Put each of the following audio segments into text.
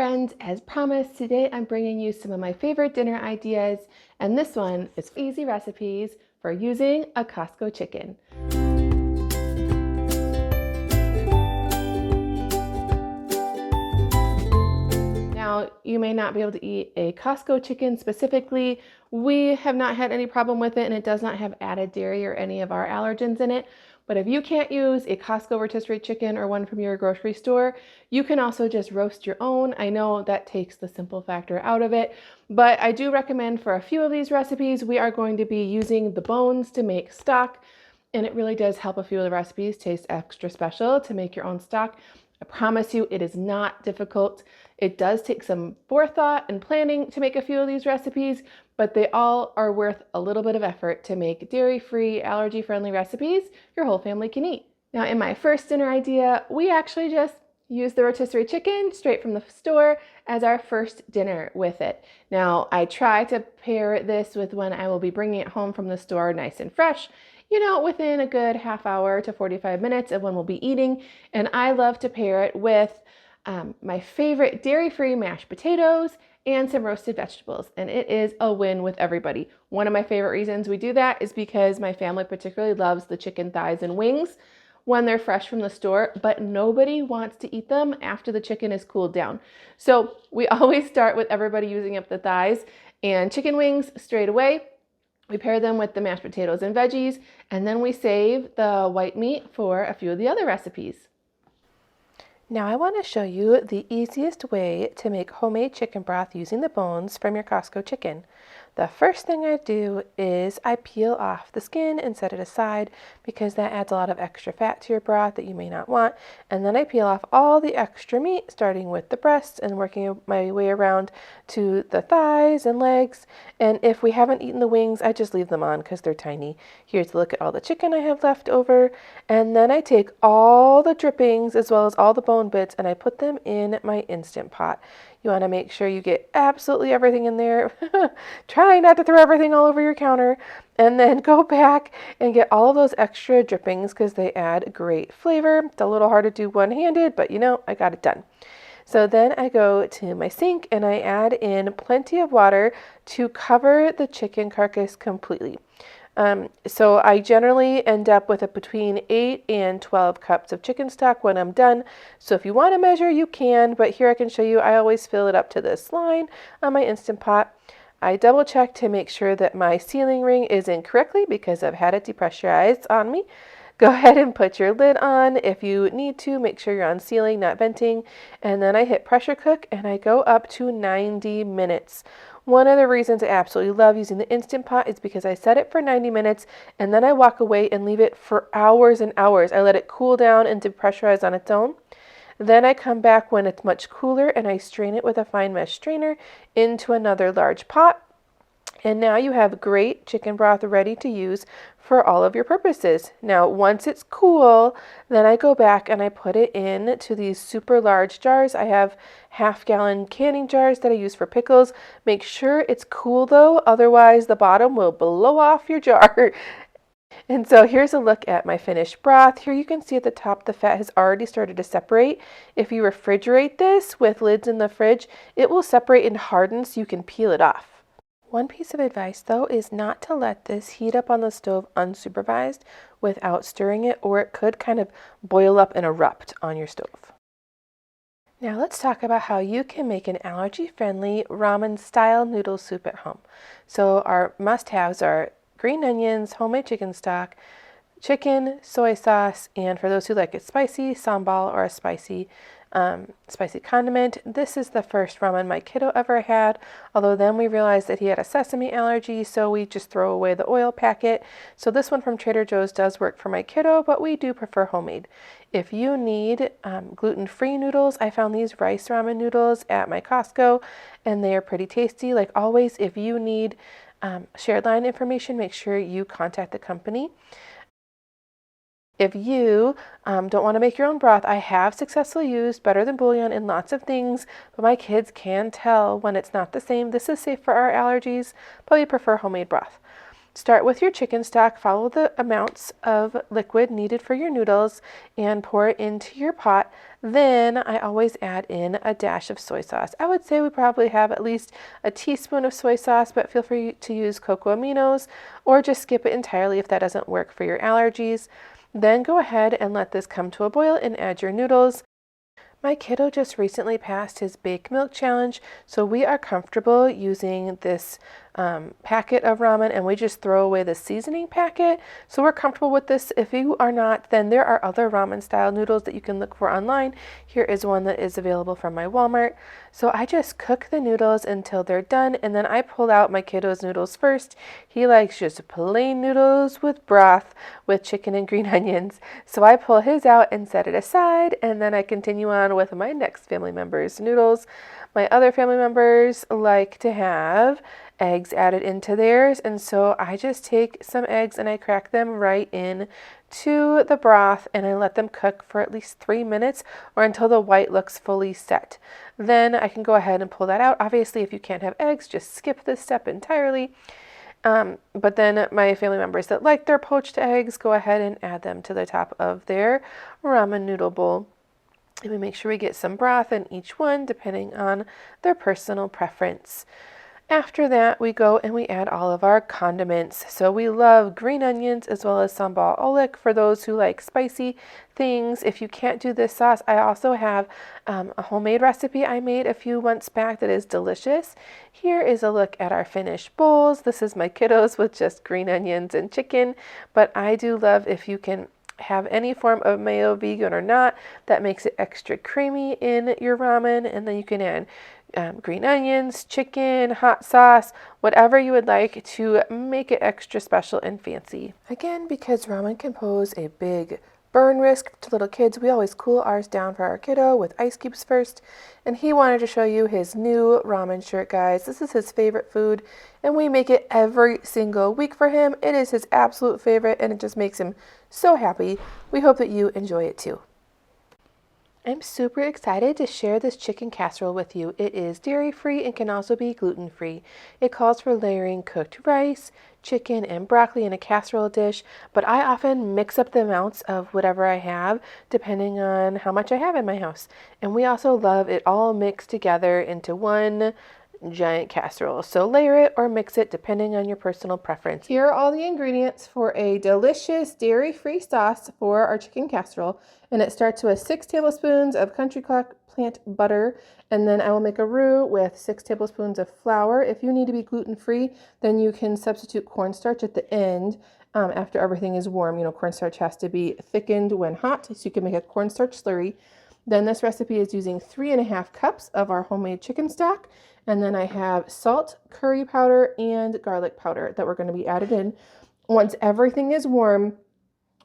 friends, as promised, today I'm bringing you some of my favorite dinner ideas, and this one is easy recipes for using a Costco chicken. Now, you may not be able to eat a Costco chicken specifically. We have not had any problem with it, and it does not have added dairy or any of our allergens in it. But if you can't use a Costco rotisserie chicken or one from your grocery store, you can also just roast your own. I know that takes the simple factor out of it, but I do recommend for a few of these recipes, we are going to be using the bones to make stock, and it really does help a few of the recipes taste extra special to make your own stock. I promise you, it is not difficult. It does take some forethought and planning to make a few of these recipes, but they all are worth a little bit of effort to make dairy-free, allergy-friendly recipes your whole family can eat. Now, in my first dinner idea, we actually just use the rotisserie chicken straight from the store as our first dinner with it. Now, I try to pair this with when I will be bringing it home from the store nice and fresh, within a good half hour to 45 minutes of when we'll be eating. And I love to pair it with my favorite dairy-free mashed potatoes and some roasted vegetables. And it is a win with everybody. One of my favorite reasons we do that is because my family particularly loves the chicken thighs and wings when they're fresh from the store, but nobody wants to eat them after the chicken is cooled down. So we always start with everybody using up the thighs and chicken wings straight away. We pair them with the mashed potatoes and veggies, and then we save the white meat for a few of the other recipes. Now I want to show you the easiest way to make homemade chicken broth using the bones from your Costco chicken. The first thing I do is I peel off the skin and set it aside because that adds a lot of extra fat to your broth that you may not want. And then I peel off all the extra meat, starting with the breasts and working my way around to the thighs and legs. And if we haven't eaten the wings, I just leave them on because they're tiny. Here's a look at all the chicken I have left over. And then I take all the drippings as well as all the bone bits and I put them in my Instant Pot. You want to make sure you get absolutely everything in there. Try not to throw everything all over your counter. And then go back and get all of those extra drippings because they add great flavor. It's a little hard to do one-handed, but I got it done. So then I go to my sink and I add in plenty of water to cover the chicken carcass completely. So I generally end up with between 8 and 12 cups of chicken stock when I'm done. So if you want to measure, you can, but here I can show you I always fill it up to this line on my Instant Pot. I double check to make sure that my sealing ring is in correctly because I've had it depressurized on me. Go ahead and put your lid on if you need to. Make sure you're on sealing, not venting. And then I hit pressure cook and I go up to 90 minutes. One of the reasons I absolutely love using the Instant Pot is because I set it for 90 minutes and then I walk away and leave it for hours and hours. I let it cool down and depressurize on its own. Then I come back when it's much cooler and I strain it with a fine mesh strainer into another large pot. And now you have great chicken broth ready to use for all of your purposes. Now, once it's cool, then I go back and I put it into these super large jars. I have half-gallon canning jars that I use for pickles. Make sure it's cool though, otherwise the bottom will blow off your jar. And so here's a look at my finished broth. Here you can see at the top the fat has already started to separate. If you refrigerate this with lids in the fridge, it will separate and harden so you can peel it off. One piece of advice though is not to let this heat up on the stove unsupervised without stirring it, or it could kind of boil up and erupt on your stove. Now let's talk about how you can make an allergy-friendly ramen-style noodle soup at home. So our must-haves are green onions, homemade chicken stock, chicken, soy sauce, and for those who like it spicy, sambal or a spicy condiment. This is the first ramen my kiddo ever had, although then we realized that he had a sesame allergy, so we just throw away the oil packet. So this one from Trader Joe's does work for my kiddo, but we do prefer homemade. If you need gluten-free noodles, I found these rice ramen noodles at my Costco, and they are pretty tasty. Like always, if you need shared line information, make sure you contact the company. If you don't want to make your own broth, I have successfully used Better Than Bouillon in lots of things, but my kids can tell when it's not the same. This is safe for our allergies, but we prefer homemade broth. Start with your chicken stock, follow the amounts of liquid needed for your noodles, and pour it into your pot. Then I always add in a dash of soy sauce. I would say we probably have at least a teaspoon of soy sauce, but feel free to use cocoa aminos or just skip it entirely if that doesn't work for your allergies. Then go ahead and let this come to a boil and add your noodles. My kiddo just recently passed his bake milk challenge, so we are comfortable using this packet of ramen, and we just throw away the seasoning packet. So we're comfortable with this. If you are not, then there are other ramen style noodles that you can look for online. Here is one that is available from my Walmart. So I just cook the noodles until they're done, and then I pull out my kiddo's noodles first. He likes just plain noodles with broth with chicken and green onions. So I pull his out and set it aside, and then I continue on with my next family member's noodles. My other family members like to have eggs added into theirs, and so I just take some eggs and I crack them right in to the broth, and I let them cook for at least 3 minutes or until the white looks fully set. Then I can go ahead and pull that out. Obviously, if you can't have eggs, just skip this step entirely. But then my family members that like their poached eggs, go ahead and add them to the top of their ramen noodle bowl. And we make sure we get some broth in each one depending on their personal preference. After that, we go and we add all of our condiments. So we love green onions as well as sambal oelek for those who like spicy things. If you can't do this sauce, I also have a homemade recipe I made a few months back that is delicious. Here is a look at our finished bowls. This is my kiddos with just green onions and chicken, but I do love if you can have any form of mayo, vegan or not. That makes it extra creamy in your ramen, and then you can add green onions, chicken, hot sauce, whatever you would like to make it extra special and fancy. Again, because ramen can pose a big burn risk to little kids, we always cool ours down for our kiddo with ice cubes first. And he wanted to show you his new ramen shirt, guys. This is his favorite food, and we make it every single week for him. It is his absolute favorite, and it just makes him so happy. We hope that you enjoy it too. I'm super excited to share this chicken casserole with you. It is dairy-free and can also be gluten-free. It calls for layering cooked rice, chicken, and broccoli in a casserole dish, but I often mix up the amounts of whatever I have depending on how much I have in my house. And we also love it all mixed together into one giant casserole. So layer it or mix it depending on your personal preference. Here are all the ingredients for a delicious dairy-free sauce for our chicken casserole. And it starts with 6 tablespoons of country cluck plant butter. And then I will make a roux with 6 tablespoons of flour. If you need to be gluten-free, then you can substitute cornstarch at the end after everything is warm. You know, cornstarch has to be thickened when hot, so you can make a cornstarch slurry. Then this recipe is using 3½ cups of our homemade chicken stock. And then I have salt, curry powder, and garlic powder that we're going to be added in. Once everything is warm,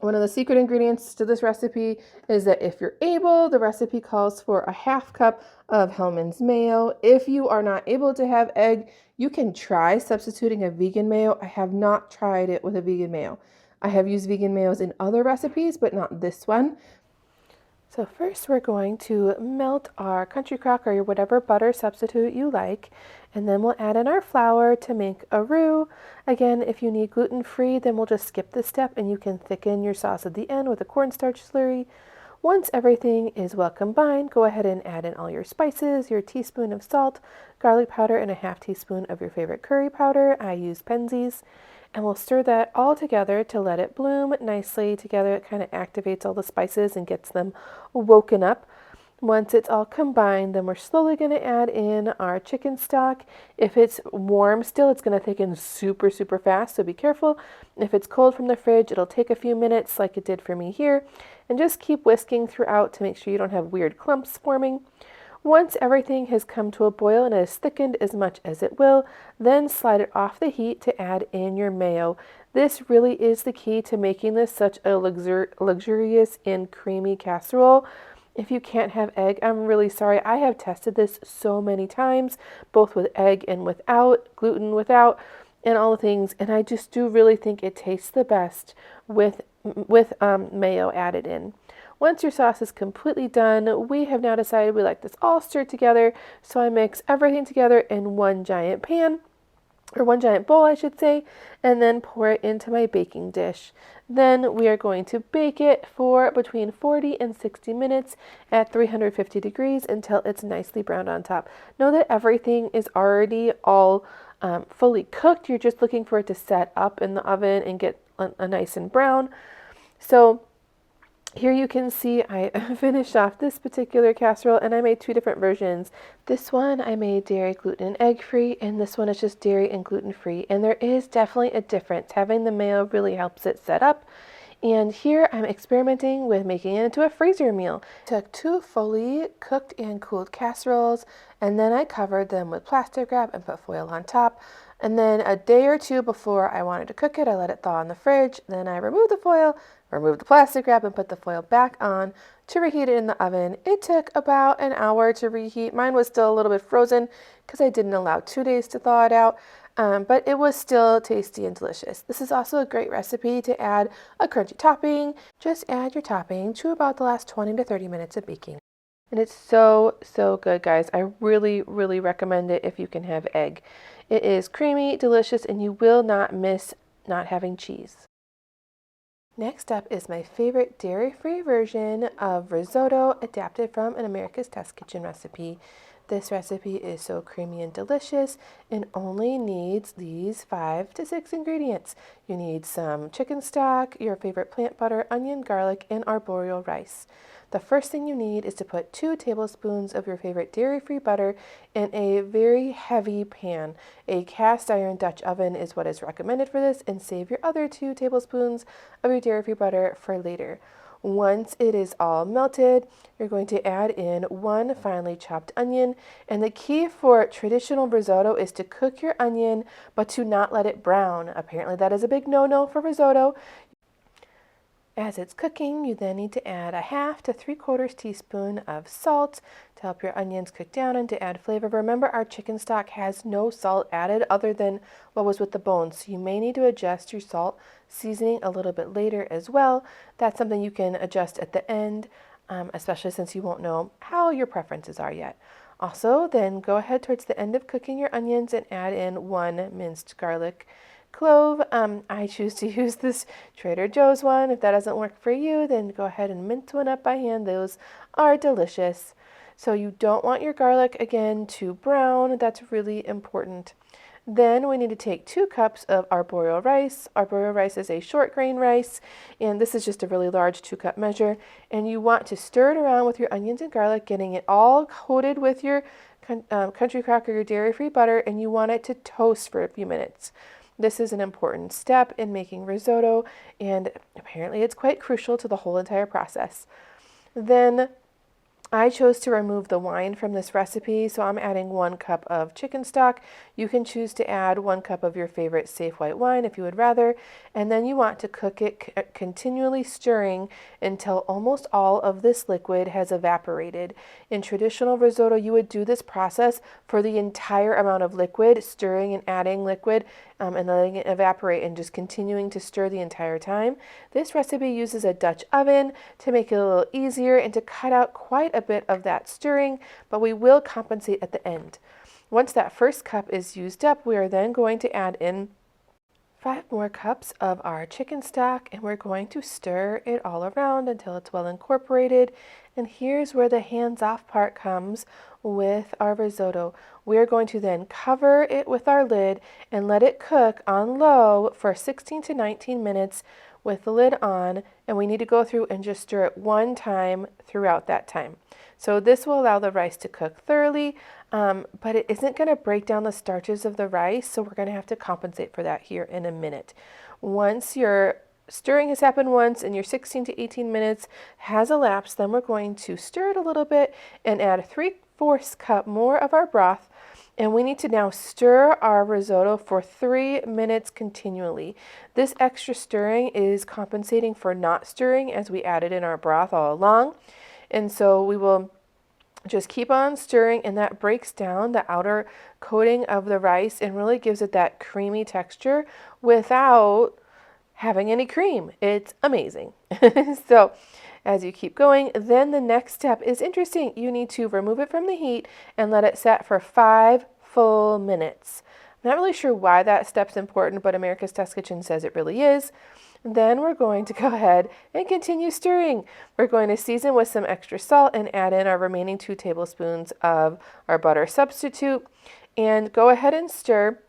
one of the secret ingredients to this recipe is that if you're able, the recipe calls for a ½ cup of Hellmann's mayo. If you are not able to have egg, you can try substituting a vegan mayo. I have not tried it with a vegan mayo. I have used vegan mayos in other recipes, but not this one. So first we're going to melt our country crock or whatever butter substitute you like, and then we'll add in our flour to make a roux. Again, if you need gluten-free, then we'll just skip this step and you can thicken your sauce at the end with a cornstarch slurry. Once everything is well combined, go ahead and add in all your spices, your teaspoon of salt, garlic powder, and a ½ teaspoon of your favorite curry powder. I use Penzeys. And we'll stir that all together to let it bloom nicely together. It kind of activates all the spices and gets them woken up. Once it's all combined, then we're slowly going to add in our chicken stock. If it's warm still, it's going to thicken super, super fast, so be careful. If it's cold from the fridge, it'll take a few minutes like it did for me here. And just keep whisking throughout to make sure you don't have weird clumps forming. Once everything has come to a boil and has thickened as much as it will, then slide it off the heat to add in your mayo. This really is the key to making this such a luxurious and creamy casserole. If you can't have egg, I'm really sorry. I have tested this so many times, both with egg and without, gluten without, and all the things, and I just do really think it tastes the best with mayo added in. Once your sauce is completely done, we have now decided we like this all stirred together, so I mix everything together in one giant pan. or one giant bowl, I should say, and then pour it into my baking dish. Then we are going to bake it for between 40 and 60 minutes at 350 degrees until it's nicely browned on top. Know that everything is already all fully cooked. You're just looking for it to set up in the oven and get a nice and brown. So here you can see I finished off this particular casserole, and I made two different versions. This one I made dairy, gluten, and egg-free, and this one is just dairy and gluten-free. And there is definitely a difference. Having the mayo really helps it set up. And here I'm experimenting with making it into a freezer meal. I took two fully cooked and cooled casseroles, and then I covered them with plastic wrap and put foil on top. And then a day or two before I wanted to cook it, I let it thaw in the fridge. Then I removed the foil, removed the plastic wrap, and put the foil back on to reheat it in the oven. It took about an hour to reheat. Mine was still a little bit frozen because I didn't allow 2 days to thaw it out. But it was still tasty and delicious. This is also a great recipe to add a crunchy topping. Just add your topping to about the last 20 to 30 minutes of baking. And it's so, so good, guys. I really, really recommend it if you can have egg. It is creamy, delicious, and you will not miss not having cheese. Next up is my favorite dairy-free version of risotto, adapted from an America's Test Kitchen recipe. This recipe is so creamy and delicious and only needs these 5 to 6 ingredients. You need some chicken stock, your favorite plant butter, onion, garlic, and arborio rice. The first thing you need is to put 2 tablespoons of your favorite dairy-free butter in a very heavy pan. A cast iron Dutch oven is what is recommended for this, and save your other 2 tablespoons of your dairy-free butter for later. Once it is all melted, you're going to add in 1 finely chopped onion. And the key for traditional risotto is to cook your onion, but to not let it brown. Apparently that is a big no-no for risotto. As it's cooking, you then need to add a 1/2 to 3/4 teaspoon of salt to help your onions cook down and to add flavor. Remember, our chicken stock has no salt added other than what was with the bones, so you may need to adjust your salt seasoning a little bit later as well. That's something you can adjust at the end, especially since you won't know how your preferences are yet. Also, then go ahead towards the end of cooking your onions and add in 1 minced garlic clove. I choose to use this Trader Joe's one. If that doesn't work for you, then go ahead and mince one up by hand. Those are delicious. So you don't want your garlic, again, to brown. That's really important. Then we need to take 2 cups of arborio rice. Arborio rice is a short grain rice, and this is just a really large 2-cup measure. And you want to stir it around with your onions and garlic, getting it all coated with your country crock or your dairy-free butter, and you want it to toast for a few minutes. This is an important step in making risotto, and apparently it's quite crucial to the whole entire process. Then I chose to remove the wine from this recipe, so I'm adding 1 cup of chicken stock. You can choose to add 1 cup of your favorite safe white wine if you would rather, and then you want to cook it continually stirring until almost all of this liquid has evaporated. In traditional risotto, you would do this process for the entire amount of liquid, stirring and adding liquid and letting it evaporate and just continuing to stir the entire time. This recipe uses a Dutch oven to make it a little easier and to cut out quite a bit of that stirring, but we will compensate at the end. Once that first cup is used up, we are then going to add in 5 more cups of our chicken stock, and we're going to stir it all around until it's well incorporated. And here's where the hands-off part comes with our risotto. We're going to then cover it with our lid and let it cook on low for 16 to 19 minutes with the lid on, and we need to go through and just stir it 1 time throughout that time. So this will allow the rice to cook thoroughly, but it isn't going to break down the starches of the rice, so we're going to have to compensate for that here in a minute. Once your stirring has happened once and your 16 to 18 minutes has elapsed, then we're going to stir it a little bit and add 3/4 cup more of our broth. And we need to now stir our risotto for 3 minutes continually. This extra stirring is compensating for not stirring as we added in our broth all along. And so we will just keep on stirring, and that breaks down the outer coating of the rice and really gives it that creamy texture without having any cream. It's amazing. So as you keep going, then the next step is interesting. You need to remove it from the heat and let it set for 5 full minutes. Not really sure why that step's important, but America's Test Kitchen says it really is. Then we're going to go ahead and continue stirring. We're going to season with some extra salt and add in our remaining 2 tablespoons of our butter substitute. And go ahead and stir.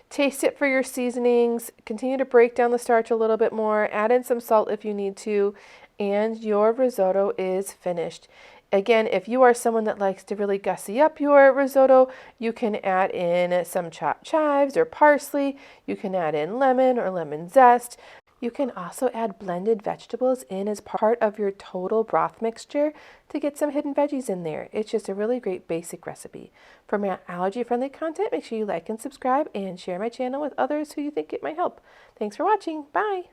Taste it for your seasonings. Continue to break down the starch a little bit more. Add in some salt if you need to. And your risotto is finished. Again, if you are someone that likes to really gussy up your risotto, you can add in some chopped chives or parsley. You can add in lemon or lemon zest. You can also add blended vegetables in as part of your total broth mixture to get some hidden veggies in there. It's just a really great basic recipe. For more allergy-friendly content, make sure you like and subscribe and share my channel with others who you think it might help. Thanks for watching. Bye!